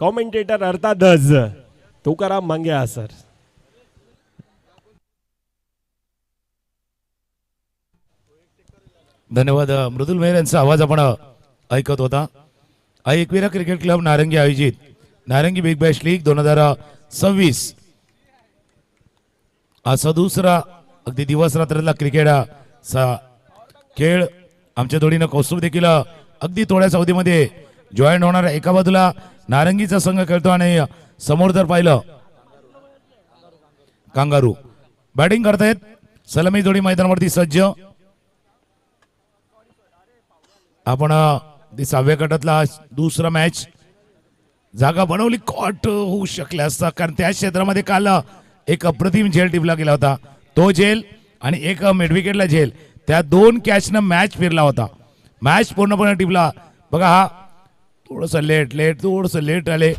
Commentator अर्थातच तुकाराम मांगे sir. धन्यवाद. मृदुल मेहर यांचा आवाज आपण ऐकत होता. एकविरा क्रिकेट क्लब नारंगी आयोजित नारंगी बिग बॅश लीग 2026 असा दुसरा अगदी दिवस रात्रीला क्रिकेट खेळ आमच्या जोडीनं कौस्तुभ देखील अगदी थोड्याच अवधीमध्ये जॉईन होणार. एका बाजूला नारंगीचा संघ खेळतो आणि समोर जर पाहिलं कांगारू बॅटिंग करतायत. सलामी जोडी मैदानावरती सज्ज. आपण 6व्या गटातला दुसरा मॅच जागा बनवली. कॉट होऊ शकले असता कारण त्या क्षेत्रामध्ये काल एक अप्रतिम झेल टिपला गेला होता. तो झेल आणि एक मिड विकेटला झेल, त्या दोन कॅचनं मॅच फिरला होता. मॅच पूर्णपणे टिपला. बघा हा थोडस लेट आले.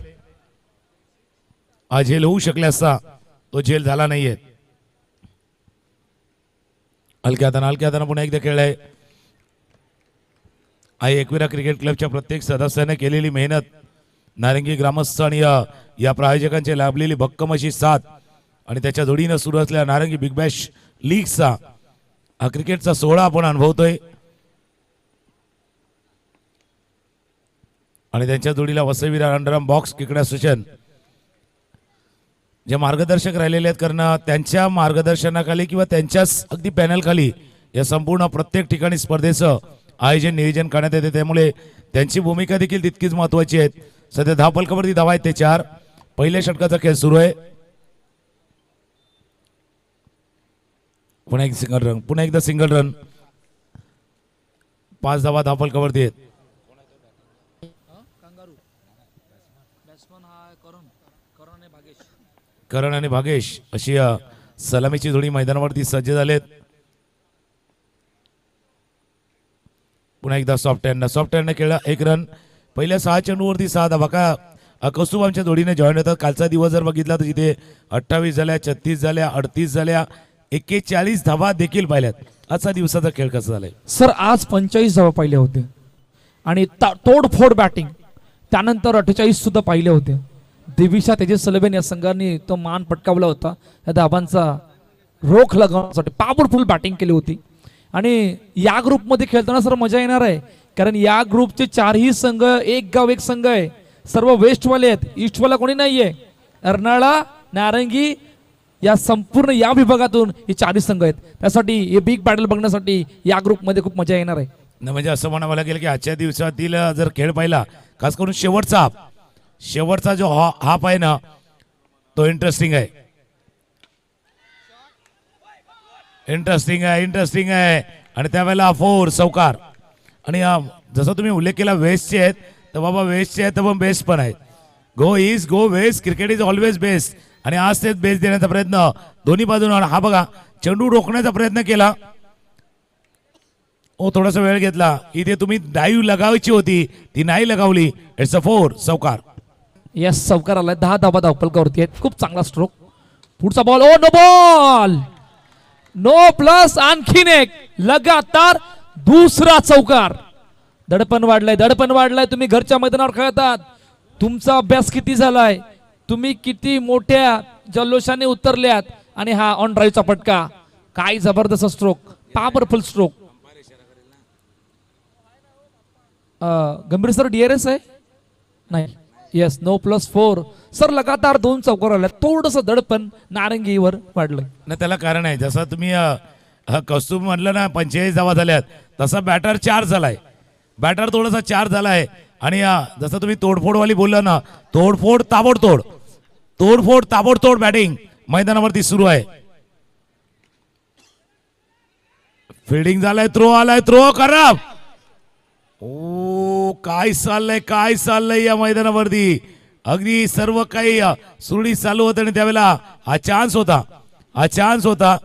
हा झेल होऊ शकले असता, तो झेल झाला नाहीये. हलक्या हाताने पुन्हा एकदा खेळलाय. एकविरा क्रिकेट क्लबच्या प्रत्येक सदस्याने केलेली मेहनत, नारंगी ग्रामस्थ आणि या प्रायोजकांची लाभलेली भक्कम अशी साथ आणि त्याच्या जोडीनं सुरू असलेल्या नारंगी बिग बॅश लीगचा हा क्रिकेटचा सोहळा आपण अनुभवतोय. आणि त्यांच्या जोडीला वसईविरा अंडरआर्म बॉक्स क्रिकेट असोसिएशन जे मार्गदर्शक राहिलेले आहेत, कारण त्यांच्या मार्गदर्शनाखाली किंवा त्यांच्याच अगदी पॅनल खाली या संपूर्ण प्रत्येक ठिकाणी स्पर्धेचं आयोजन नियोजन करण्यात येते. त्यामुळे त्यांची भूमिका देखील तितकीच महत्वाची आहे. सध्या धावफलकावरती धावा आहेत ते 4. पहिल्या षटकाचा खेळ सुरू आहे. पुन्हा एकदा सिंगल रन. 5 धावा धावफलकावरती आहेत. करण आणि भागेश अशी सलामीची जोडी मैदानावरती सज्ज झालेत. पुन्हा एकदा सॉफ्ट हँडने खेळला. 1 रन. पहिल्या 6 चेंडूवरती 6 धावा. का कौस्तुभ आमच्या जोडीने जॉईन होतात. कालचा दिवस जर बघितला तर जिथे 28 झाल्या, 36 झाल्या, 38 झाल्या, 41 धावा देखील पाहिल्यात. आजचा दिवसाचा खेळ कसा झालाय सर? आज 45 धावा पाहिले होते आणि तोडफोड बॅटिंग, त्यानंतर 48 सुद्धा पाहिले होते. दिविशा तेजस सलबेन या संघाने तो मान पटकावला होता. या धावांचा रोख लगावण्यासाठी पॉवरफुल बॅटिंग केली होती. आणि या ग्रुपमध्ये खेळताना सर मजा येणार आहे, कारण या ग्रुपचे 4ही संघ एक गाव एक संघ आहे. सर्व वेस्टवाले आहेत, ईस्टवाला कोणी नाहीये. अर्नाळा, नारंगी या संपूर्ण या विभागातून हे 4ही संघ आहेत. त्यासाठी हे बिग बॅटल बघण्यासाठी या ग्रुपमध्ये खूप मजा येणार आहे. म्हणजे असं म्हणावं लागेल की आजच्या दिवसातील जर खेळ पाहिला, खास करून शेवटचा जो हाफ आहे ना, तो इंटरेस्टिंग आहे. आणि त्यावेळेला 4 चौकार. आणि जसं तुम्ही उल्लेख केला वेस्टचे आहेत, तर बाबा वेस्टचे आहेत तर पण बेस्ट पण आहेत. Go west. Cricket is always best. आणि आज तेच बेस्ट देण्याचा प्रयत्न दोन्ही बाजून. हा बघा चेंडू रोखण्याचा प्रयत्न केला, थोडासा वेळ घेतला. इथे तुम्ही डाईव्ह लगावायची होती, ती नाही लगावली. इट्स अ 4 चौकार. यस, चौकार आलाय. 10 धावा धावफलकावरती आहेत. खूप चांगला स्ट्रोक. पुढचा ball. No ball. No plus. आणखीन एक लगातार दुसरा चौकार. दडपण वाढलंय. तुम्ही घरच्या मैदानावर खेळतात. तुमचा अभ्यास किती झालाय, तुम्ही किती मोठ्या जल्लोषाने उतरल्यात. आणि हा ऑन ड्राईव्हचा फटका. काय जबरदस्त स्ट्रोक, पॉवरफुल स्ट्रोक. गंभीर सर DRS आहे नाही? Yes, no plus 4 sir. लगातार 2 चौकार आल्या. थोडस दडपण नारंगीवर वाढलंय ना. त्याला कारण आहे, जसं तुम्ही कौस्तुभ म्हटलं ना 45 धावा झाल्यात, तसा बॅटर 4 झालाय. बॅटर थोडासा 4 झालाय. आणि जसं तुम्ही तोडफोडवाली बोलला ना, तोडफोड ताबडतोड बॅटिंग मैदानावरती सुरू आहे. फिल्डिंग झालाय, थ्रो खराब. काय चाललंय या मैदानावरती. अगदी सर्व काही सुरळीत चालू होतं. आणि त्यावेळेला हा चान्स होता.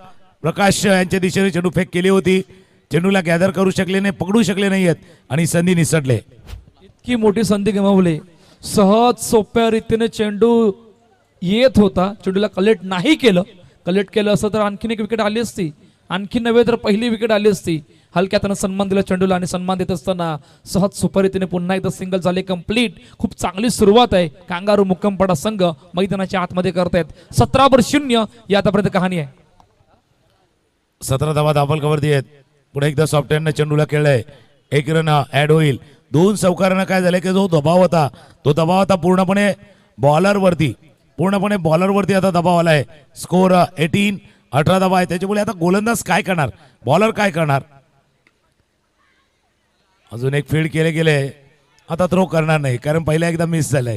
प्रकाश यांच्या दिशेने चेंडू फेक केली होती. चेंडूला गॅदर करू शकले नाही, पकडू शकले नाहीयेत आणि संधी निसटले. इतकी मोठी संधी गमावली. सहज सोप्या रीतीने चेंडू येत होता, चेंडूला कलेक्ट नाही केलं. कलेक्ट केलं असतं तर आणखीन एक विकेट आली असती, आणखी नव्हे तर पहिली विकेट आली असती. हलक्यातनं सन्मान दिला चेंडूला आणि सन्मान देत असताना सहज सुपरीतीने पुन्हा एकदा सिंगल झाले कंप्लीट. खूप चांगली सुरुवात आहे. कांगारू मुक्कामपाडा संघ मैदानाच्या आतमध्ये करतायत. 17-0 ही आतापर्यंत कहाणी आहे. 17 धावा धापलकावरती आहेत. पुढे एकदा सॉफ्टवेअरनं चेंडूला खेळलाय. एक रन ऍड होईल. 2 चौकारांना काय झालं की जो दबाव होता तो दबाव आता पूर्णपणे बॉलरवरती आता दबाव आलाय. स्कोर 18 धावा आहे. त्याच्यामुळे आता गोलंदाज काय करणार, बॉलर काय करणार. अजून एक फील्ड केले गेले. आता थ्रो करणार नाही कारण पहिला एकदा मिस झालाय.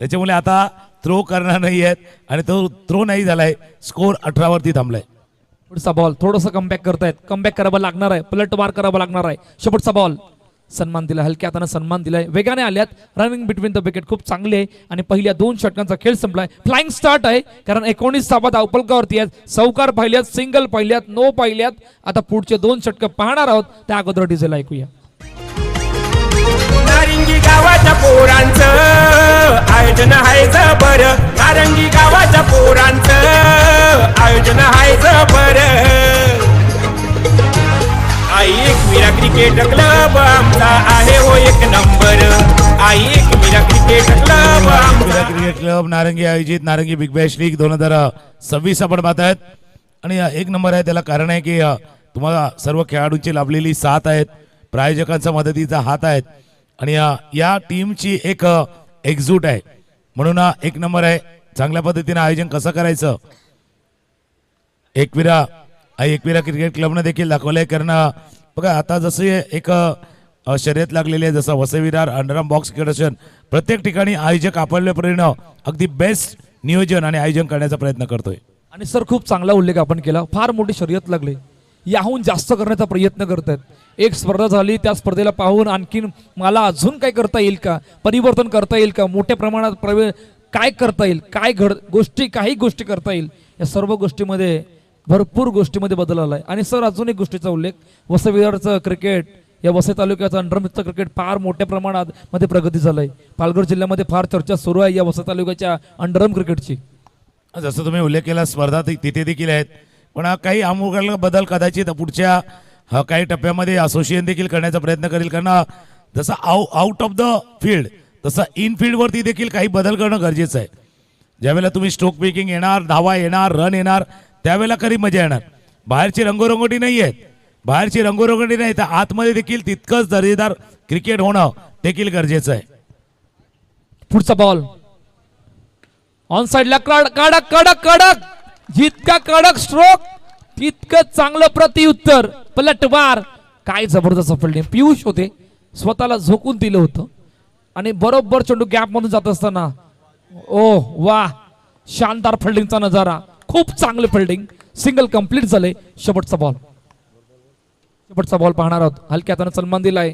त्याच्यामुळे आता थ्रो करणार नाही आहेत आणि तो थ्रो नाही झालाय. स्कोर 18 वरती थांबलाय. पुढचा बॉल थोडंसं कमबॅक करतायत. कमबॅक करावं लागणार आहे. पलटवार करावं लागणार आहे. शेवटचा बॉल सन्मान दिला. हलक्या हाताने सन्मान दिलाय. वेगाने आल्यात. रनिंग बिटवीन द विकेट खूप चांगली आहे आणि पहिल्या 2 षटकांचा खेळ संपलाय. फ्लाइंग स्टार्ट आहे कारण 19 धावा धावपलकावरती आहेत. चौकार पाहिल्यात, सिंगल पाहिल्यात, नो पाहिल्यात. आता पुढचे 2 षटक पाहणार आहोत. त्या अगोदर डिझेल ऐकूया. नारिंगी गावाच्या पोरांचं आयोजन आहे जबर. नारंगी गावाच्या पोरांचं आयोजन आहे जबर. आई एकविरा क्रिकेट क्लब आमचा आहे हो 1 नंबर. आई एकविरा क्रिकेट क्लब आमचा. क्रिकेट क्लब नारंगी आयोजित नारंगी बिग बॅश लीग 2026 आपण पाहत आहेत. आणि 1 नंबर आहे. त्याला कारण आहे की तुम्हाला सर्व खेळाडूंची लाभलेली साथ आहेत. प्रायोजकांचा मदतीचा हात आहेत आणि या टीमची एक एकजूट आहे म्हणून 1 नंबर आहे. चांगल्या पद्धतीने आयोजन कसं करायचं एकविरा क्रिकेट क्लबने देखील दाखवलंय. कारण बघा आता जसे एक शर्यत लागलेली आहे, जसं वसईविरार अंडरआर्म बॉक्स फेडरेशन प्रत्येक ठिकाणी आयोजक आपल्यापर्यंत अगदी बेस्ट नियोजन आणि आयोजन करण्याचा प्रयत्न करतोय. आणि सर खूप चांगला उल्लेख आपण केला. फार मोठी शर्यत लागली. याहून जास्त करण्याचा प्रयत्न करतायत. एक स्पर्धा झाली, त्या स्पर्धेला पाहून आणखीन मला अजून काय करता येईल का, परिवर्तन करता येईल का, मोठ्या प्रमाणात काय करता येईल, काही गोष्टी करता येईल. या सर्व गोष्टीमध्ये भरपूर गोष्टीमध्ये बदल आलाय. आणि सर अजून एक गोष्टीचा उल्लेख, वसईविरारचं क्रिकेट, या वसई तालुक्याचं अंडरमिक्सचं क्रिकेट फार मोठ्या प्रमाणात मध्ये प्रगती झालंय. पालघर जिल्ह्यामध्ये फार चर्चा सुरू आहे या वसई तालुक्याच्या अंडरआर्म क्रिकेटची. जसं तुम्ही उल्लेख केला स्पर्धा तिथे देखील आहेत, पण काही आमूल बदल कदाचित पुढच्या काही टप्प्यामध्ये असोसिएशन देखील करण्याचा प्रयत्न करेल. कारण जसं आउट ऑफ द फील्ड तसं इन फील्डवरती देखील काही बदल करणं गरजेचं आहे. ज्यावेळेला तुम्ही स्ट्रोक मेकिंग येणार, धावा येणार, रन येणार, त्यावेळेला खरी मजा येणार. बाहेरची रंगरंगोटी नाही आहे, तर आतमध्ये देखील तितकंच दर्जेदार क्रिकेट होणं देखील गरजेचं आहे. पुढचा बॉल ऑन साइडला कडक जितका कडक स्ट्रोक तितकं चांगलं प्रत्युत्तर. पलटवार. काय जबरदस्त फिल्डिंग. पियुष होते, स्वतःला झोकून दिलं होतं आणि बरोबर चेंडू गॅप मधून जात असताना वा, शानदार फिल्डिंगचा नजारा. खूप चांगले फिल्डिंग. सिंगल कंप्लीट झाले. शेवटचा बॉल पाहणार आहोत. हलक्या हाताने सन्मान दिलाय.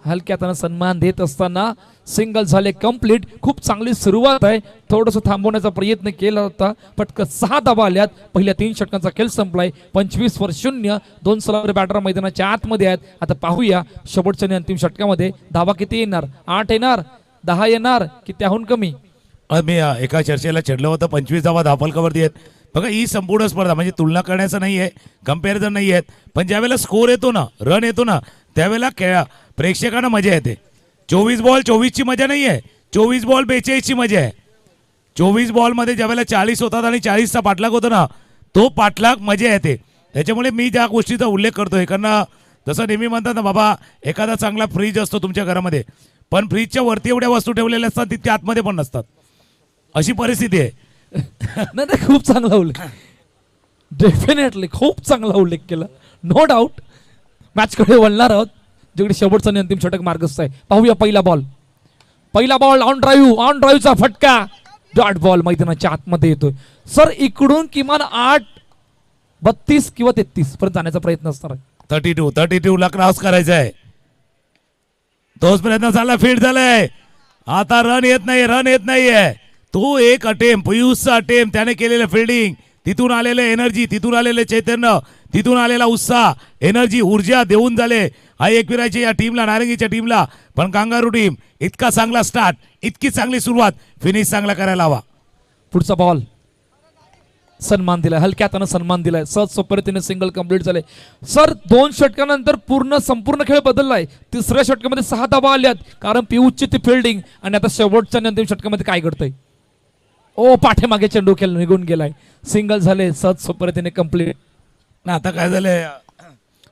हलक्या हाताने सन्मान देत असताना सिंगल झाले कंप्लीट. खूप चांगली सुरुवात आहे. थोडंसं थांबवण्याचा प्रयत्न केला होता. पटकन 6 धावा आल्यात. पहिल्या 3 षटकांचा खेळ संपलाय. 25-0. 2 सलामी बॅटर मैदानाच्या आतमध्ये आहेत. आता पाहूया शेवटच्या आणि अंतिम षटकामध्ये धावा किती येणार. 8 येणार, 10 येणार की त्याहून कमी. मी एका चर्चेला चिडलं होतं. 25 धावा धापलकावरती आहेत. बघा ही संपूर्ण स्पर्धा म्हणजे तुलना करण्याचं नाही आहे, कम्पॅरिझन नाही आहेत, पण ज्यावेळेला स्कोर येतो ना, रन येतो ना, त्यावेळेला प्रेक्षकांना मजा येते. 24 बॉल 24ची मजा नाही आहे, 24 बॉल 42ची मजा आहे. 24 बॉलमध्ये ज्यावेळेला 40 होतात आणि 40चा पाठलाग होतो ना, तो पाठलाग मजा येते. त्याच्यामुळे मी ज्या गोष्टीचा उल्लेख करतोय, कारण जसं नेहमी म्हणतात ना बाबा, एखादा चांगला फ्रीज असतो तुमच्या घरामध्ये, पण फ्रीजच्या वरती एवढ्या वस्तू ठेवलेल्या असतात तितक्या आतमध्ये पण नसतात. अशी परिस्थिती आहे. नाही, खूप चांगला उल्लेख, डेफिनेटली खूप चांगला उल्लेख केला, नो डाऊट. मॅचकडे वळणार आहोत, जिकडे शेवटचा आणि अंतिम षटक मार्गस्थ आहे. पाहूया पहिला बॉल ऑन ड्राईव्हचा फटका, डॉट बॉल मैदानाच्या आतमध्ये येतोय. सर इकडून किमान 32 किंवा 33 पर्यंत जाण्याचा प्रयत्न असणार आहे. 32 ला क्रॉस करायचा आहे. तोच प्रयत्न झाला, फील्ड झालाय. आता रन येत नाहीये. तो एक अटेम्प्ट, पियुषचा अटेम्प्ट, त्याने केलेलं फिल्डिंग, तिथून आलेले एनर्जी, तिथून आलेले चैतन्य, तिथून आलेला उत्साह, एनर्जी, ऊर्जा देऊन झाले हा एकविराची या टीमला, नारंगीच्या टीमला. पण कांगारू टीम इतका चांगला स्टार्ट, इतकी चांगली सुरुवात, फिनिश चांगला करायला हवा. पुढचा बॉल सन्मान दिलाय, हलक्या हातानं सन्मान दिलाय, सहज सोप्या रीतीने सिंगल कंप्लीट झाले. सर 2 षटकानंतर संपूर्ण खेळ बदललाय. तिसऱ्या षटकामध्ये 6 धावा आल्यात कारण पियुषची ती फिल्डिंग. आणि आता शेवटच्या अंतिम षटकामध्ये काय घडतंय, ओ पाठीमागे चेंडू खेळ निघून गेलाय, सिंगल झाले, सहज सोप्या रीतीने कंप्लीट. ना आता काय झालंय,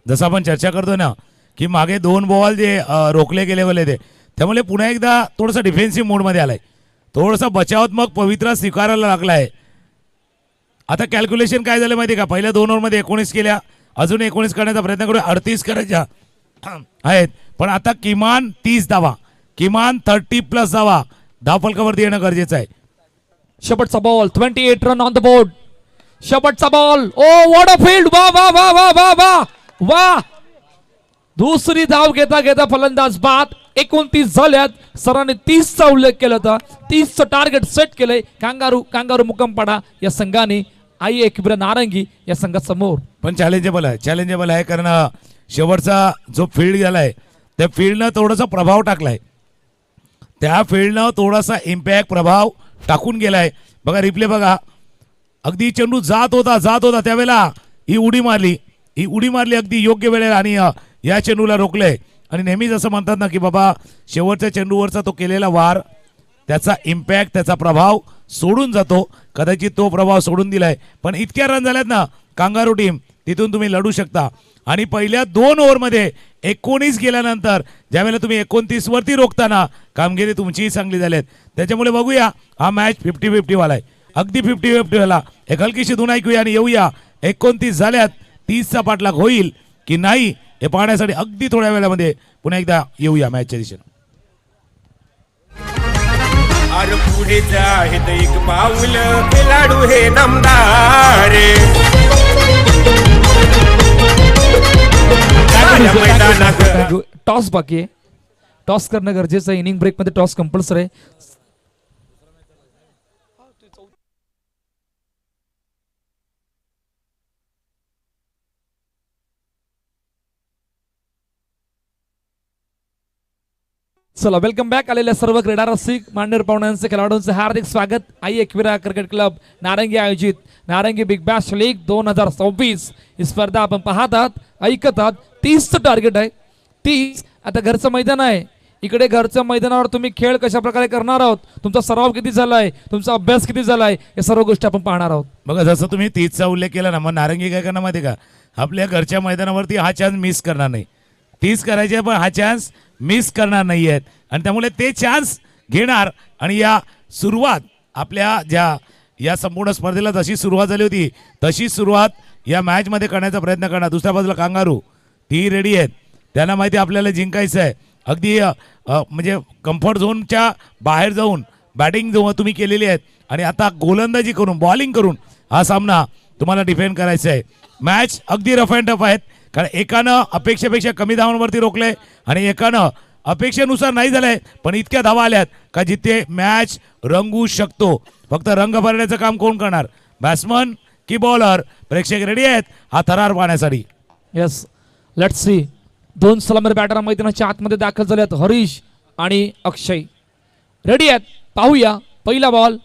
जसं आपण चर्चा करतो ना की मागे 2 बॉल जे रोखले गेले होते त्यामुळे पुन्हा एकदा थोडंसं डिफेन्सिव्ह मोडमध्ये आलाय, थोडंसं बचावात्मक पवित्रा स्वीकारायला लागलाय. आता कॅल्क्युलेशन काय झालं माहिती का, पहिल्या 2 ओव्हरमध्ये 19 केल्या, अजून 19 करण्याचा प्रयत्न करू, 38 करायच्या आहेत. पण आता किमान 30 धावा, किमान 30+ धावा धावफलकावरती येणं गरजेचं आहे. शेवटचा ball, 28 run on the board. शेवटचा ball, oh what a field, वा वा वा वा वा वा वा. दुसरी धाव घेता घेता फलंदाज बाद. 29 झाल्यात. सरांनी 30चा उल्लेख केला होता, 30चं टार्गेट सेट केलंय. कांगारू मुक्कामपाडा या संघाने आई एकविरा नारंगी या संघासमोर. पण चॅलेंजेबल आहे कारण शेवटचा जो फील्ड झालाय त्या फील्डनं थोडासा प्रभाव टाकलाय, त्या फील्डनं थोडासा इम्पॅक्ट प्रभाव टाकून गेलाय. बघा रिप्ले बघा, अगदी चेंडू जात होता त्यावेळेला ही उडी मारली अगदी योग्य वेळेला आणि या चेंडूला रोखलंय. आणि नेहमीच असं म्हणतात ना की बाबा शेवटच्या चेंडूवरचा तो केलेला वार, त्याचा इम्पॅक्ट, त्याचा प्रभाव सोडून जातो. कदाचित तो प्रभाव सोडून दिलाय, पण इतक्या रन झाल्यात ना कांगारू टीम, तिथून तुम्ही लढू शकता. आणि पहिल्या 2 ओव्हरमध्ये 19 गेल्यानंतर ज्यावेळेला तुम्ही 29 वरती रोखताना कामगिरी तुमचीही चांगली झाली. त्याच्यामुळे बघूया हा मॅच 50-50 वालाय, अगदी 50-50 वाला. एक हलकीशी धून ऐकूया आणि येऊया. 29 झाल्यात, 30चा पाठलाग होईल की नाही हे पाहण्यासाठी अगदी थोड्या वेळामध्ये पुन्हा एकदा येऊया मॅचच्या दिशेने. अरे पुढे आहेत एक पाऊल, खेळाडू हे दमदार. मैदानात टॉस बाकी आहे, टॉस करणं गरजेचं आहे. इनिंग ब्रेक मध्ये टॉस कंपल्सरी आहे. चला वेलकम बॅक. आलेल्या सर्व क्रीडा रसिक मान्यवर पाहुण्यांचे, खेळाडूंचे हार्दिक स्वागत. आई एकविरा क्रिकेट क्लब नारंगी आयोजित नारंगी बिग बॅश लीग 2026 ही स्पर्धा आपण पाहतात, ऐकतात. 30चं टार्गेट आहे, 30. आता घरचं मैदान आहे, इकडे घरच्या मैदानावर तुम्ही खेळ कशा प्रकारे करणार आहोत, तुमचा सराव किती झालाय, तुमचा अभ्यास किती झालाय, या सर्व गोष्टी आपण पाहणार आहोत. बघा जसं तुम्ही 30चा उल्लेख केला ना, मग नारंगी काय करणार माहिती का, आपल्या घरच्या मैदानावरती हा चान्स मिस करणार नाही. 30 करायचे पण हा चान्स मिस करणार नाही आहेत. आणि त्यामुळे ते चान्स घेणार. आणि या सुरुवात आपल्या ज्या या संपूर्ण स्पर्धेला जशी सुरुवात झाली होती तशी सुरुवात या मॅचमध्ये करण्याचा प्रयत्न करणार. दुसऱ्या बाजूला कांगारू ती रेडी आहेत, त्यांना माहिती आपल्याला जिंकायचं आहे. अगदी म्हणजे कम्फर्ट झोनच्या बाहेर जाऊन बॅटिंग तुम्ही केलेली आहेत आणि आता गोलंदाजी करून बॉलिंग करून हा सामना तुम्हाला डिफेंड करायचा आहे. मॅच अगदी रफ अँड टफ आहेत कारण एकानं अपेक्षेपेक्षा कमी धावांवरती रोखलंय आणि एकानं अपेक्षेनुसार नाही झालंय, पण इतक्या धावा आल्यात का जिथे मॅच रंगू शकतो. फक्त रंग भरण्याचं काम कोण करणार, बॅट्समन की बॉलर. प्रेक्षक रेडी आहेत हा थरार पाहण्यासाठी. Yes, let's see. 2 सलामी बॅटर मैदानाच्या आतमध्ये दाखल झालेत. हरीश आणि अक्षय रेडी आहेत. पाहूया पहिला बॉल,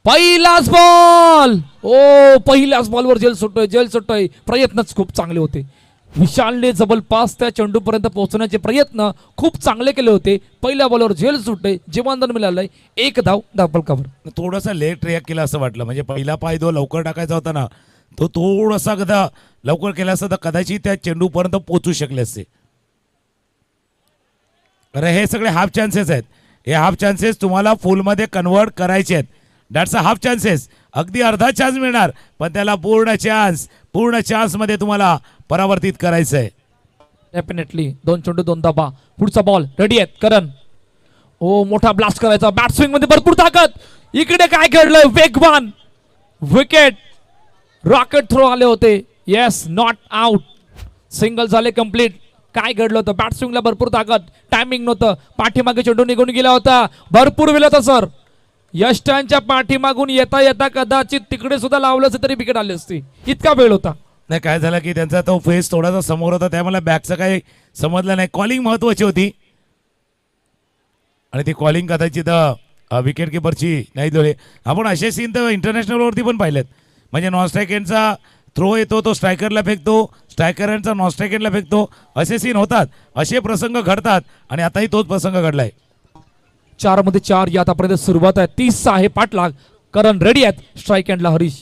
पहिलाच बॉल. ओ पहिल्याच बॉलवर जेल सुटतोय. प्रयत्नच खूप चांगले होते. विशालने जबरपास त्या चेंडूपर्यंत पोहोचण्याचे प्रयत्न खूप चांगले केले होते. पहिल्या बॉलवर जेल सुटते, जीवनदान मिळालंय. 1 धाव धावफलकावर. थोडासा लेट रिॲक्ट केला असं वाटलं, म्हणजे पहिला पाय जो लवकर टाकायचा होता ना तो थोडासा कदा लवकर केला असता तर कदाचित त्या चेंडूपर्यंत पोहोचू शकले असते. अरे हे सगळे हाफ चान्सेस आहेत. हे हाफ चान्सेस तुम्हाला फुलमध्ये कन्वर्ट करायचे आहेत. That's a half chances. अगदी अर्धा चान्स मिळणार पण त्याला पूर्ण चान्स मध्ये तुम्हाला परावर्तित करायचं आहे. डेफिनेटली 2 चेंडू 2 धावा. पुढचा बॉल रेडी आहेत करण. ओ मोठा ब्लास्ट करायचा, बॅट स्विंग मध्ये भरपूर ताकद. इकडे काय घडलंय, वेगवान विकेट, रॉकेट थ्रो आले होते. येस, नॉट आउट, सिंगल झाले कंप्लीट. काय घडलं होतं, बॅट स्विंगला भरपूर ताकद, टायमिंग नव्हतं, पाठीमागे चेंडू निघून गेला होता, भरपूर वेळ होता सर. यष्टांच्या पाठीमागून येता कदाचित तिकडे सुद्धा लावलं असतं तरी विकेट आली असती, इतका वेळ होता. नाही काय झालं की त्यांचा तो फेस थोडासा समोर होता त्यामुळे बॅकचं काही समजलं नाही. कॉलिंग महत्वाची होती आणि ती कॉलिंग कदाचित विकेट किपरची नाही दिले. आपण असे सीन तर इंटरनॅशनलवरती पण पाहिलेत. म्हणजे नॉन स्ट्राईक एंडचा थ्रो येतो तो स्ट्रायकरला फेकतो, स्ट्रायकरांचा नॉन स्ट्राईक एंडला फेकतो, असे सीन होतात, असे प्रसंग घडतात आणि आताही तोच प्रसंग घडलाय. 4 मध्ये 4 या आतापर्यंत सुरुवात आहे. 30 आहे पाठलाग. करण रेडी आहेत. स्ट्राईक एंडला हरीश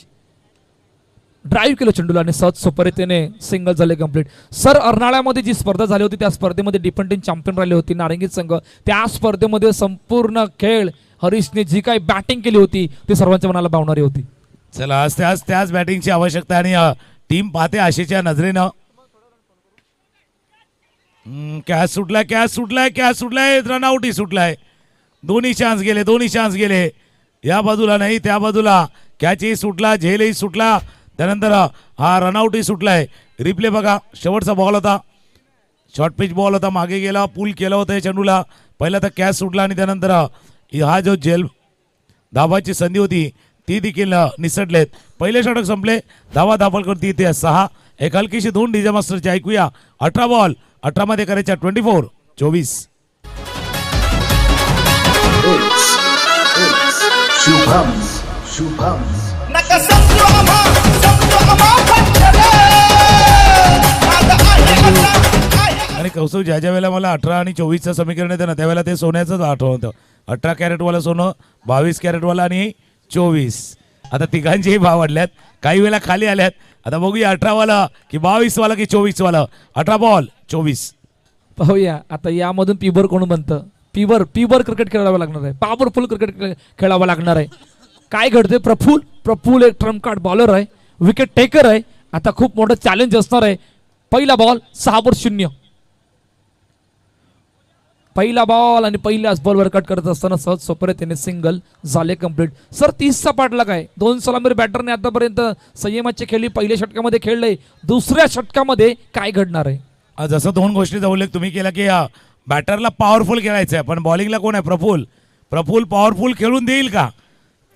ड्राईव्ह केलं चेंडूला आणि सहज सोपरीतेने सिंगल झाले कंप्लीट. सर अर्नाळ्यामध्ये जी स्पर्धा झाली होती त्या स्पर्धेमध्ये डिफेंडिंग चॅम्पियन राहिली होती नारंगी संघ. त्या स्पर्धेमध्ये संपूर्ण खेळ हरीशने जी काही बॅटिंग केली होती ती सर्वांच्या मनाला भावणारी होती. चला आज त्याच बॅटिंगची आवश्यकता आणि टीम पाहते आशेच्या नजरेनं. कॅच सुटलाय रनआउटही सुटलाय. दोन्ही चान्स गेले या बाजूला नाही त्या बाजूला. कॅचही सुटला, झेलही सुटला, त्यानंतर हा रनआउटही सुटलाय. रिप्ले बघा, शेवटचा बॉल होता, शॉर्ट पिच बॉल होता, मागे गेला, पुल केला होता या चेंडूला. पहिला तर कॅच सुटला आणि त्यानंतर हा जो झेल धाबाची संधी होती ती देखील निसटलेत. पहिले षटक संपले. धावा दाखल करते इथे 6. एक हलकीशी 2 डीजे मास्टरची ऐकूया. 18 बॉल 18 मध्ये करायच्या 24. शुभम आणि कौस्तुभ ज्या वेळेला मला 18 आणि 24चं समीकरण येतं ना त्यावेळेला ते सोन्याचंच आठवण होतं. 18 कॅरेटवाला सोनं, 22 कॅरेटवाला आणि 24. आता तिघांचेही भाव वाढल्यात, काही वेळेला खाली आल्यात. आता बघूया 18 वाला की 22 वाला की 24 वाला. 18 बॉल 24. पाहूया आता यामधून पीवर कोण बनतं. पीवर क्रिकेट खेळावं लागणार आहे. पॉवरफुल क्रिकेट खेळावं लागणार आहे. काय घडते. प्रफुल एक ट्रम्प कार्ड बॉलर आहे, विकेट टेकर आहे. आता खूप मोठं चॅलेंज असणार आहे. पहिला बॉल 6-0. पहिला बॉल आणि पहिल्याच बॉलवर कट करत असताना सहज सोपरे त्याने सिंगल झाले कंप्लीट. सर 30चा पाठलाग आहे. 2 सलामीर बॅटरने आतापर्यंत संयमाची खेळली. पहिल्या षटकामध्ये खेळले, दुसऱ्या षटकामध्ये काय घडणार आहे. जसं 2 गोष्टीचा उल्लेख तुम्ही केला की बॅटरला पॉवरफुल खेळायचं आहे, पण बॉलिंगला कोण आहे. प्रफुल पॉवरफुल खेळून देईल का,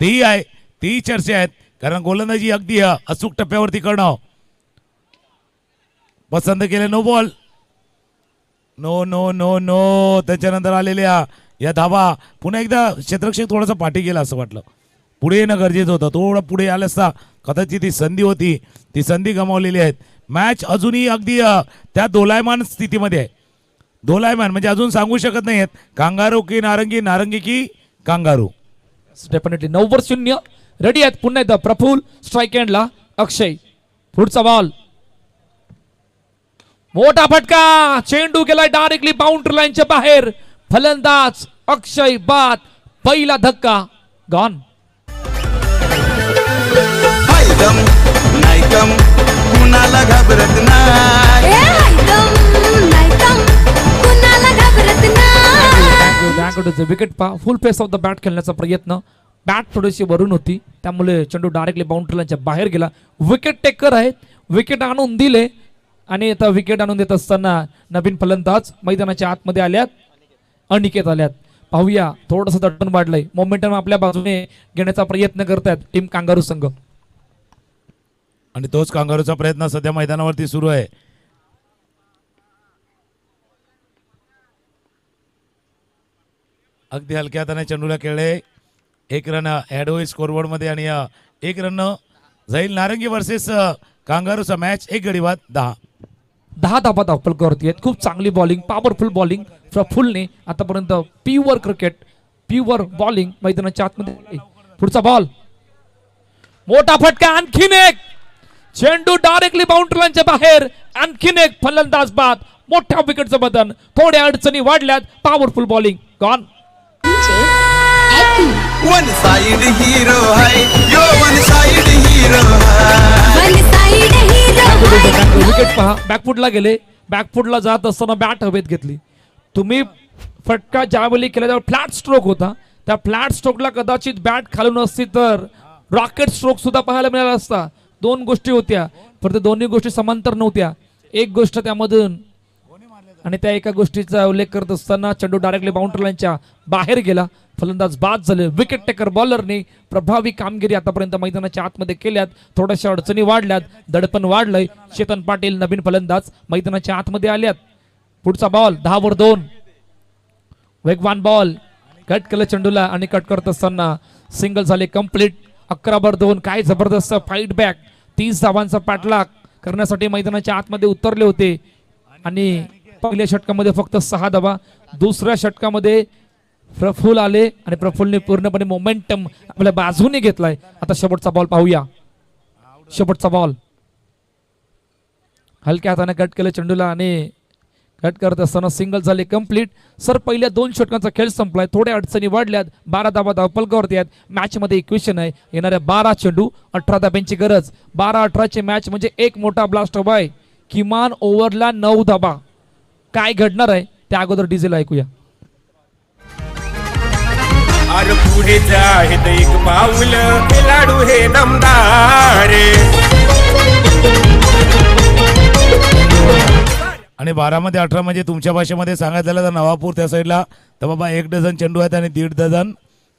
तेही आहे, तेही चर्चा आहेत. कारण गोलंदाजी अगदी अचूक टप्प्यावरती करणं पसंत केले. No ball, no. त्याच्यानंतर आलेल्या या धाबा पुन्हा एकदा क्षेत्ररक्षक थोडासा पाठी गेला असं वाटलं. पुढे येणं गरजेचं होतं. थोडं पुढे आलं असता कदाचित ती संधी होती, ती संधी गमावलेली आहेत. मॅच अजूनही अगदी त्या दोलायमान स्थितीमध्ये आहे. दोलायमान म्हणजे अजून सांगू शकत नाही आहेत कांगारू की नारंगी, नारंगी की कांगारू. डेफिनेटली 9-0 रेडी आहेत. पुन्हा एकदा प्रफुल स्ट्राईक एंडला. अक्षय पुढचा बॉल, मोठा फटका, चेंडू गेलाय डायरेक्टली बाउंड्री लाईनच्या बाहेर. फलंदाज अक्षय बाद. पहिला धक्का गॉन. कुणाला घाबरत नाही. विकेट पा. फुल फेस ऑफ द बॅट खेळण्याचा प्रयत्न. बॅट थोडीशी वरून होती त्यामुळे चेंडू डायरेक्टली बाउंड्री लाईनच्या बाहेर गेला. विकेट टेकर आहेत, विकेट आणून दिले आणि आता विकेट आणून देत असताना नवीन फलंदाज मैदानाच्या आतमध्ये आल्यात. अनिकेत आल्यात. पाहूया थोडंसं दटपण वाढलंय. मोमेंटम आपल्या बाजूने घेण्याचा प्रयत्न करतायत टीम कांगारू संघ आणि तोच कांगारूचा प्रयत्न सध्या मैदानावरती सुरू आहे. अगदी हलक्या हाताने चेंडूला खेळले. 1 रन ऍड होईल स्कोरबोर्ड मध्ये आणि 1 रन जाईल. नारंगी वर्सेस कांगारूचा मॅच. 1 गडी बाद 10 धाबा दाखल करते. खूप चांगली बॉलिंग, पॉवरफुल बॉलिंग प्रफुलने आतापर्यंत. प्युअर क्रिकेट, प्युअर बॉलिंग मैदानाच्या आतमध्ये. पुढचा बॉल, मोठा फटका, आणखीन एक चेंडू डायरेक्टली बाउंड्री लाईनच्या बाहेर. आणखीन एक फलंदाज बाद. मोठ्या विकेटचं बदन. थोड्या अडचणी वाढल्यात. Powerful bowling gone. One side hero है यो, वन साइड हीरो है, वन साइड हीरो. विकेट पहा. बॅकफुटला गेले. बॅकफुटला जात असताना बॅट हवेत घेतली. तुम्ही फटका ज्यावेळी केला त्यावर फ्लॅट स्ट्रोक होता. त्या फ्लॅट स्ट्रोकला कदाचित बॅट खालून असती तर रॉकेट स्ट्रोक सुद्धा पाहायला मिळाला असता. 2 गोष्टी होत्या, पण दोन्ही गोष्टी समांतर नव्हत्या. एक गोष्ट त्यामधून आणि त्या एका गोष्टीचा उल्लेख करत असताना चेंडू डायरेक्टली बाउंड्री लाईनच्या बाहेर गेला. फलंदाज बाद झाले. विकेट टेकर बॉलरने प्रभावी कामगिरी आतापर्यंत मैदानाच्या आतमध्ये केल्यात. थोड्याशा अडचणी वाढल्यात, दडपण वाढलंय. चेतन पाटील नवीन फलंदाज मैदानाच्या आतमध्ये आल्यात. पुढचा बॉल 10 वर 2. वेगवान बॉल कट केलं चेंडूला आणि कट करत असताना सिंगल झाले कंप्लीट. 11-2. काय जबरदस्त फाईट बॅक. 30 धावांचा पाठलाग करण्यासाठी मैदानाच्या आतमध्ये उतरले होते आणि पहिल्या षटकामध्ये फक्त 6 धावा. दुसऱ्या षटकामध्ये प्रफुल्ल आले आणि प्रफुल्लने पूर्णपणे मोमेंटम आपल्या बाजूने घेतलाय. आता शेवटचा बॉल पाहूया. शेवटचा बॉल हलक्या हाताने कट केलं चेंडूला आणि कट करत असताना सिंगल झाले कंप्लीट. सर पहिल्या 2 षटकांचा खेळ संपलाय. थोड्या अडचणी वाढल्यात. 12 धावा धावपलकावरती आहेत. मॅच मध्ये इक्वेशन आहे. येणाऱ्या 12 चेंडू 18 धाब्यांची गरज. 12-18 मॅच म्हणजे एक मोठा ब्लास्ट हवा आहे. किमान ओव्हरला 9 धाबा. काय घडणार आहे त्या अगोदर डिझेल ऐकूया. अरे पुढे जाहेत एक पाऊल खेळाडू हे दमदार. आणि 12 मध्ये 18 म्हणजे तुमच्या भाषेमध्ये सांगायचं झालं तर नवापूर त्या साईडला तर बाबा 1 डझन चेंडू आहेत आणि 1.5 डझन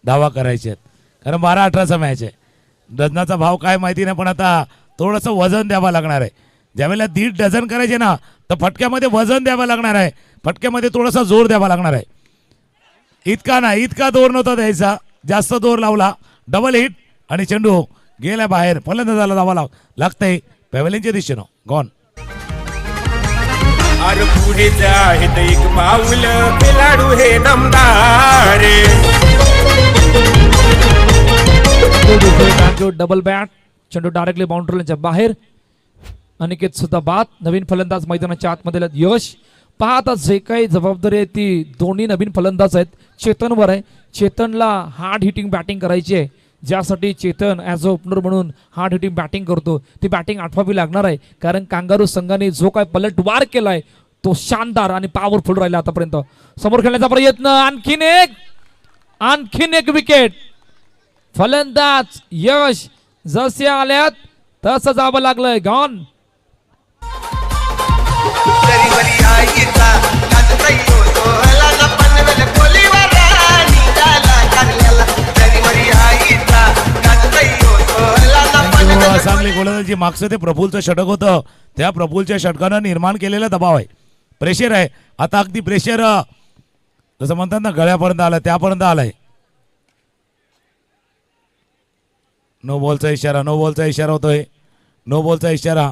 धावा करायचे आहेत. कारण 12-18चा मॅच आहे. डझनाचा भाव काय माहिती नाही पण आता थोडंसं वजन द्यावं लागणार आहे. ज्यावेळेला 1.5 डझन करायचे ना तर फटक्यामध्ये वजन द्यावं लागणार आहे. फटक्यामध्ये थोडासा जोर द्यावा लागणार आहे. इतका नाही इतका जोर नव्हता द्यायचा. जास्त जोर लावला डबल हिट आणि चेंडू गेला बाहेर. फलंदाजाला धावा लागतंय पॅव्हेलियनच्या दिशेनं गॉन. अरे पुढे जाहेत एक पाऊल खेळाडू हे दमदार. Double bat. चेंडू डायरेक्टली बाउंड्रीच्या बाहेर. अनिकेत सुद्धा बाद. नवीन फलंदाज मैदानाच्या आतमध्ये आलेत. यश पाहता जे काही जबाबदारी आहे ती दोन्ही नवीन फलंदाज आहेत. चेतनवर आहे. चेतनला हार्ड हिटिंग बॅटिंग करायची आहे. ज्यासाठी चेतन ॲज अ ओपनर म्हणून हार्ड हिटिंग बॅटिंग करतो. ती बॅटिंग आठवावी लागणार आहे कारण कांगारू संघाने जो काय पलटवार केलाय तो शानदार आणि पॉवरफुल राहिला आतापर्यंत. समोर खेळण्याचा प्रयत्न. आणखीन एक विकेट. फलंदाज यश जसे आल्यात तसं जावं लागलंय. गॉन. सांगली गोलंदाजी मागचं ते प्रफुल्लचं षटक होतं. त्या प्रफुल्लच्या षटकानं निर्माण केलेला दबाव आहे. प्रेशर आहे. आता अगदी प्रेशर जसं म्हणतात ना गळ्यापर्यंत आलाय त्यापर्यंत आलाय. नो बॉलचा इशारा. नो बॉलचा इशारा होतोय. नो बॉलचा इशारा.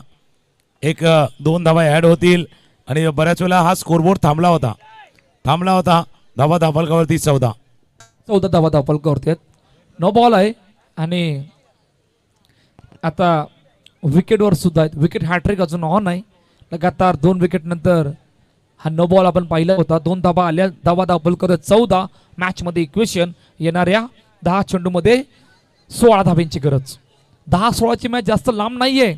1-2 धावा ॲड होतील आणि बऱ्याच वेळा हा स्कोरबोर्ड थांबला होता. धावा धावपलकावरती 14 धावा धावपलकावरती आहेत. नो बॉल आहे आणि आता विकेटवर सुद्धा आहेत. विकेट हॅट्रिक अजून ऑन आहे. लगातार 2 विकेट नंतर हा नो बॉल आपण पाहिला होता. 2 धावा आल्या. धावा धावपलकर 14. मॅच मध्ये इक्वेशन. येणाऱ्या 10 चेंडूमध्ये 16 धाब्यांची गरज. 10-16ची मॅच जास्त लांब नाहीये.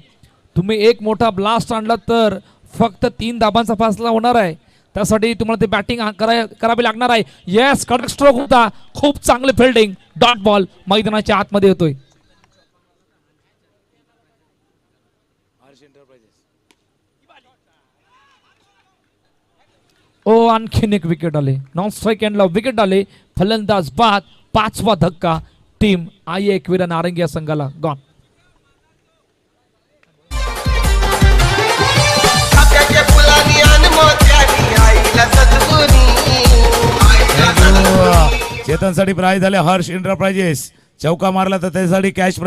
तुम्ही एक मोठा ब्लास्ट आणला तर फक्त 3 धाबांचा फासला होणार आहे. त्यासाठी तुम्हाला ते बॅटिंग करावी लागणार आहे. येस कडक स्ट्रोक होता. खूप चांगले फिल्डिंग. डॉट बॉल मैदानाच्या आतमध्ये येतोय. आणखीन एक विकेट आले. नॉन स्ट्राईक एंडला विकेट आले. फलंदाज बाद. 5वा धक्का टीम आई एकविरा नारंगी या संघाला. गॉन. चेतनसाठी प्राइज झाले. हर्ष एंटरप्राइजेस चौका मारला तर त्यासाठी कॅश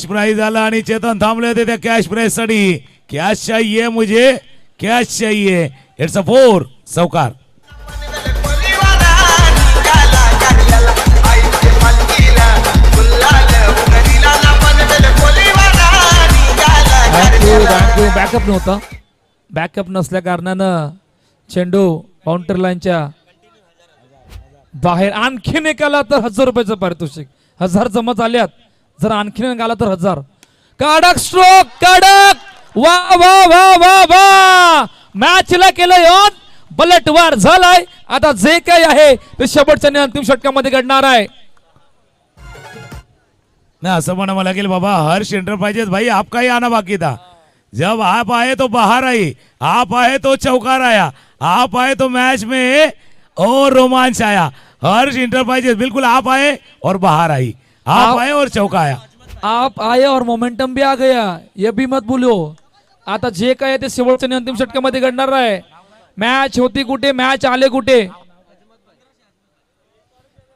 प्राइज आला आणि चेतन थांबले होते त्या कॅश प्राइज साठी. कॅश चाहिए मुझे, कॅश चाहिए. इट्स अ 4 चौकार. बॅकअप नव्हता. बॅकअप नसल्या कारणानं चेंडू काउंटर लाईनच्या बाहेर. आणखीन एक आला तर 1000 रुपयाचं पारितोषिक. 1000 जमा झाल्यात. जर आणखीन एक आला तर 1000. कडक स्ट्रोक. कडक. वा वा वा वा वा. मॅचला केलंय ऑन. पलटवार झालाय. आता जे काही आहे ते शेवटच्या आणि अंतिम षटकामध्ये घडणार आहे. ना असं म्हणावं लागेल बाबा. हर्ष एंटरप्राइजेस भाई आपका ही आना बाकी था. जब आप आए तो बाहर आई. आप आए तो चौकार आया. आप आए तो मैच में और रोमांच आया. हर्ष एंटरप्राइजेस बिल्कुल आप आए और बाहर आई. आप आए और चौका आया. आप आए और मोमेंटम भी आ गया. ये भी मत भूलो. आता जे काय ते शेवटच्या अंतिम षटकामध्ये घडणार आहे. मॅच होती कुठे, मॅच आले कुठे?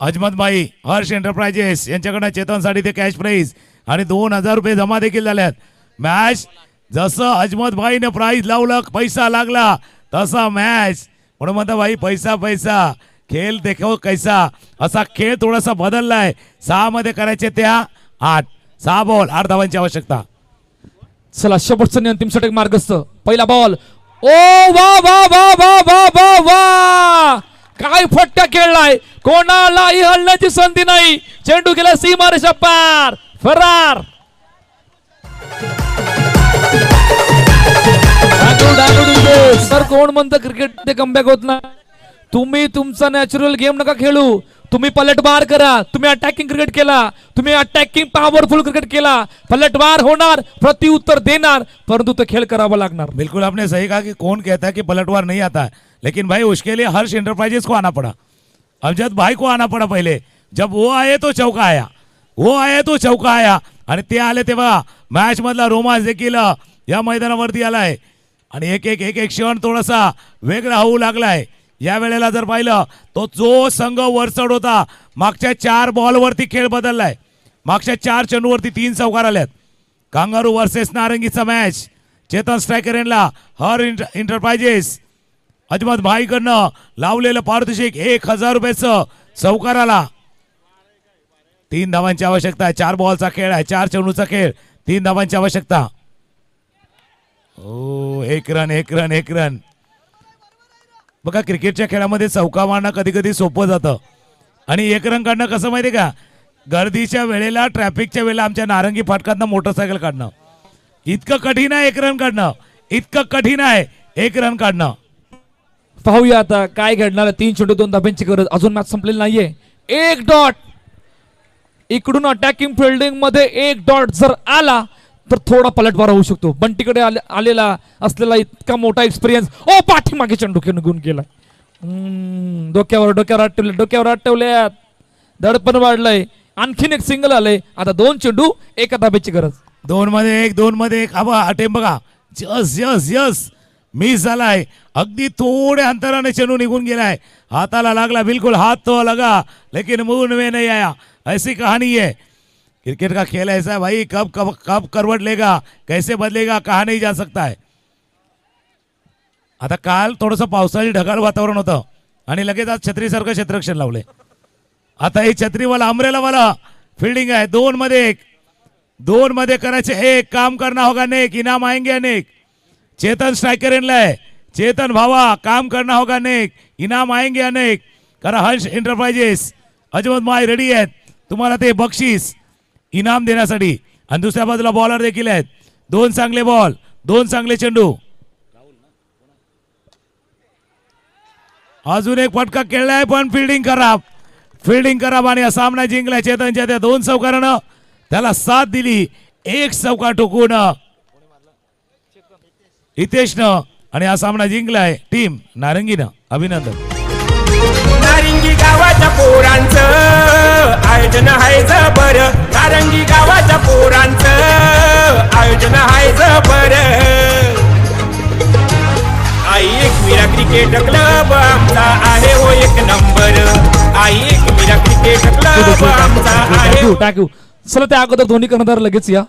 अजमतबाई हर्ष एंटरप्राइजेस यांच्याकडनं चेतनसाठी ते कॅश प्राईज आणि 2000 रुपये जमा देखील झाल्यात. मॅच जसं अजमतबाईने प्राईज लावलं पैसा लागला तसा मॅच म्हणून म्हणता भाई पैसा पैसा खेळ देखो कैसा. असा खेळ थोडासा बदललाय. 6 मध्ये करायचे त्या 8. 6 बॉल 8 धावांची आवश्यकता. चला शेवटचा अंतिम षटक मार्गस्थ. पहिला बॉल. ओ वा वा वा वा वा वा वा, काय फटका खेळलाय. कोणालाही हलण्याची संधी नाही. चेंडू गेला सीमारेषा पार. फरार. सर कोण म्हणतं क्रिकेट ते कमबॅक होत नाही. तुम्ही तुमचा नॅचरल गेम नका खेळू. तुम्ही पलटवार करा. तुम्ही अटॅकिंग क्रिकेट केला, तुम्ही अटॅकिंग पॉवरफुल क्रिकेट केला. पलटवार होणार, प्रत्युत्तर देणार, परंतु तो खेळ करावा लागणार. बिल्कुल आपने सही कहा कि कौन कहता है कि पलटवार नहीं आता है, लेकिन भाई उसके लिए हर्ष एंटरप्राइजेस को आना पड़ा. अमजद भाई को आना पड़ा पहले. जब वो आए तो चौका आया, वो आए तो चौका आया आणि ते आले तेव्हा मॅच मधला रोमांच देखील या मैदानावरती आलाय आणि एक एक एक एक क्षण थोडासा वेगळा होऊ लागलाय. या वेळेला जर पाहिलं तो जो संघ वरचढ होता मागच्या 4 बॉलवरती खेळ बदललाय. मागच्या 4 चेंडूवरती 3 चौकार आल्यात. कांगारू वर्सेस नारंगीचा मॅच. चेतन स्ट्रायकर यांना हर एंटरप्राइजेस अजमत भाईकडनं लावलेलं पारितोषिक 1000 रुपयाचं चौकाराला. 3 धावांची आवश्यकता आहे. 4 बॉलचा खेळ आहे, 4 चेंडूचा खेळ, 3 धावांची आवश्यकता. ओ 1 रन 1 रन 1 रन. बघा क्रिकेटच्या खेळामध्ये चौका मारणं कधी कधी सोपं जातं आणि 1 रन काढणं कसं माहिती का, गर्दीच्या वेळेला ट्रॅफिकच्या वेळेला आमच्या नारंगी फाटकातनं मोटरसायकल काढणं इतकं कठीण आहे. 1 रन काढणं इतकं कठीण आहे. 1 रन काढणं. पाहूया आता काय घडणार. 3 चेंडू 2 धाब्यांची गरज. अजून मॅच संपलेली नाहीये. 1 डॉट. इकडून अटॅकिंग फिल्डिंग मध्ये 1 डॉट जर आला तर थोडा पलटवार होऊ शकतो. बंटीकडे आलेला असलेला इतका मोठा एक्सपिरियन्स. ओ पाठीमागे चेंडू निघून गेला. डोक्यावर हात ठेवल्यात. दडपण वाढलंय. आणखीन एक सिंगल आलंय. आता 2 चेंडू 1 धाब्याची गरज. 2 मध्ये 1 2 मध्ये 1. आबा अटेम बघा. यस यस यस मिस झालाय. अगदी थोड्या अंतराने चेंडू निघून गेलाय. हाताला लागला, बिल्कुल हाथ तो लगा लेकिन मुंह में नहीं आया. ऐसी कहानी है. क्रिकेट का खेल ऐसा है भाई, कब कब कब करवट लेगा, कैसे बदलेगा, कहा नहीं जा सकता है. आता काल थोडंसं पावसाळी ढगाळ वातावरण होतं आणि लगेच आज छत्रीसारखं क्षेत्ररक्षण लावले. आता ही छत्रीवाला अमरेलावाला फिल्डिंग आहे. 2 मध्ये 1. 2 मध्ये करायचे 1. काम करना होगा नेक, इनाम आएंगे अनेक. चेतन स्ट्राइकर है. चेतन भावा काम करना होगा नेक, इनाम आएंगे अनेक. करा हर्ष एंटरप्राइजेस अजमत माय रेडी आहेत तुम्हाला ते बक्षीस इनाम देण्यासाठी. आणि दुसऱ्या बाजूला बॉलर देखील आहेत. 2 चांगले बॉल, 2 चांगले चेंडू. अजून एक फटका खेळलाय पण फिल्डिंग खराब. फिल्डिंग खराब आणि हा सामना जिंकलाय चेतनच्या त्या 2 चौकारानं त्याला साथ दिली. 1 चौका ठोकून हितेशनं आणि हा सामना जिंकलाय टीम नारंगीनं. अभिनंदन. नारंगी गावाच्या पोरांचं आयोजन आहे जबर. नारंगी गावाच्या पोरांचं आयोजन आहे जबर. आई एकविरा क्रिकेट क्लब आमचा आहे हो 1 नंबर. आई एकविरा क्रिकेट क्लब आमचा आहे. टाकू. चला त्या अगोदर दोन्ही कर्णधार लगेच या.